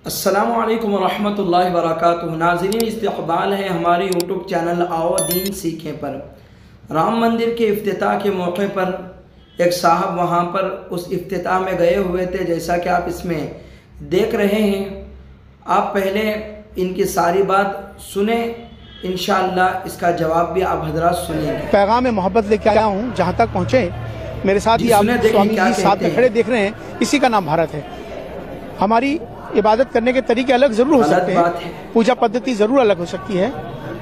अस्सलामुअलैकुम वरहमतुल्लाहि वबरकातुहू। नाज़रीन, इस्तक़बाल है हमारे यूट्यूब चैनल आओ दीन सीखें पर। राम मंदिर के इफ्तिताह के मौके पर एक साहब वहाँ पर उस इफ्तिताह में गए हुए थे, जैसा कि आप इसमें देख रहे हैं। आप पहले इनकी सारी बात सुने, इंशाअल्लाह इसका जवाब भी आप हजरात सुनेंगे। पैगाम मोहब्बत लेके आया हूँ, जहाँ तक पहुँचे मेरे साथ ही आप स्वामी जी साथ में खड़े देख रहे हैं, इसी का नाम भारत है। हमारी इबादत करने के तरीके अलग जरूर हो सकते हैं, पूजा पद्धति जरूर अलग हो सकती है,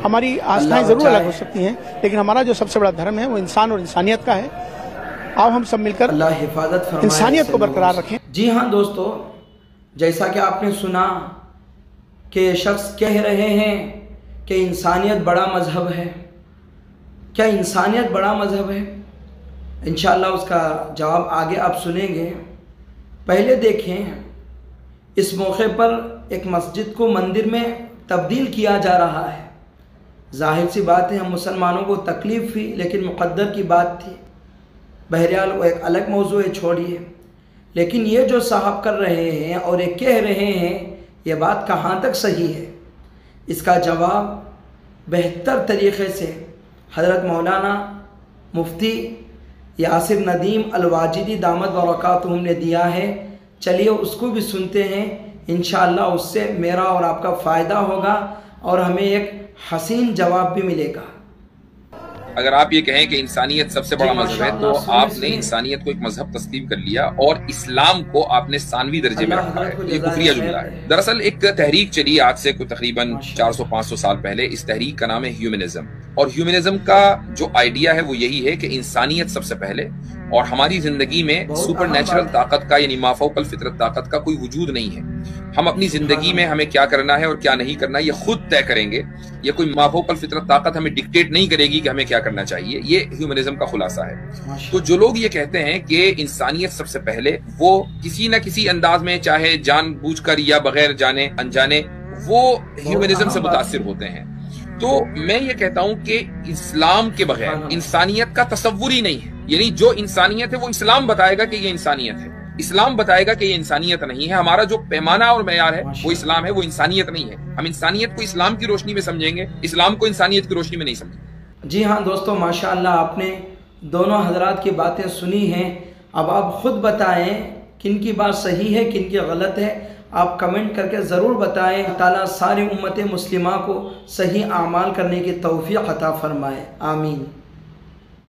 हमारी आस्थाएं जरूर अलग हो सकती हैं, लेकिन हमारा जो सबसे बड़ा धर्म है वो इंसान और इंसानियत का है। आओ हम सब मिलकर अल्लाह हिफाजत फरमाए, इंसानियत को बरकरार रखें। जी हाँ दोस्तों, जैसा कि आपने सुना कि शख्स कह रहे हैं कि इंसानियत बड़ा मजहब है। क्या इंसानियत बड़ा मजहब है? इंशाअल्लाह उसका जवाब आगे आप सुनेंगे। पहले देखें, इस मौके पर एक मस्जिद को मंदिर में तब्दील किया जा रहा है। जाहिर सी बात है, हम मुसलमानों को तकलीफ़ हुई, लेकिन मुक़द्दर की बात थी। बहरहाल वो एक अलग मौजू है, छोड़िए। लेकिन ये जो साहब कर रहे हैं और ये कह रहे हैं, ये बात कहाँ तक सही है? इसका जवाब बेहतर तरीक़े से हज़रत मौलाना मुफ्ती यासिर नदीम अल-वाजिदी दामत बरकातुहू ने दिया है। चलिए उसको भी सुनते हैं, इंशाअल्लाह उससे मेरा और आपका फ़ायदा होगा और हमें एक हसीन जवाब भी मिलेगा। अगर आप ये कहें कि इंसानियत सबसे बड़ा मजहब है, तो आपने इंसानियत को एक मजहब तस्लीम कर लिया और इस्लाम को आपने सानवी दर्जे में रखा है। ये कुफरिया जुमला है। दरअसल एक तहरीक चली आज से कोई तकरीबन 400-500 साल पहले। इस तहरीक का नाम है ह्यूमनिज्म, और ह्यूमनिज्म का जो आइडिया है वो यही है कि इंसानियत सबसे पहले, और हमारी जिंदगी में सुपर नेचुरल ताकत का यानी माफौकल फितरत ताकत का कोई वजूद नहीं है। हम अपनी जिंदगी में हमें क्या करना है और क्या नहीं करना ये खुद तय करेंगे। ये कोई माफौकल फितरत ताकत हमें डिक्टेट नहीं करेगी कि हमें क्या करना चाहिए। ये ह्यूमनिज्म का खुलासा है। तो जो लोग ये कहते हैं कि इंसानियत सबसे पहले, वो किसी न किसी अंदाज में, चाहे जानबूझकर या बगैर जाने अनजाने, वो ह्यूमनिज्म से मुतासिर होते हैं। तो मैं ये कहता हूं कि इस्लाम के बगैर इंसानियत का तसव्वुर ही नहीं है। यानी जो इंसानियत है वो इस्लाम बताएगा कि ये इंसानियत है, इस्लाम बताएगा कि ये इंसानियत नहीं है। हमारा जो पैमाना और मेयार है वो इस्लाम है, वो इंसानियत नहीं है। हम इंसानियत को इस्लाम की रोशनी में समझेंगे, इस्लाम को इंसानियत की रोशनी में नहीं समझेंगे। जी हाँ दोस्तों, माशाअल्लाह आपने दोनों हजरात की बातें सुनी हैं। अब आप खुद बताएं किन की बात सही है, किन की गलत है। आप कमेंट करके ज़रूर बताएं। ताला सारी उम्मत मुस्लिमा को सही आमाल करने की तौफीक अता फरमाए। आमीन।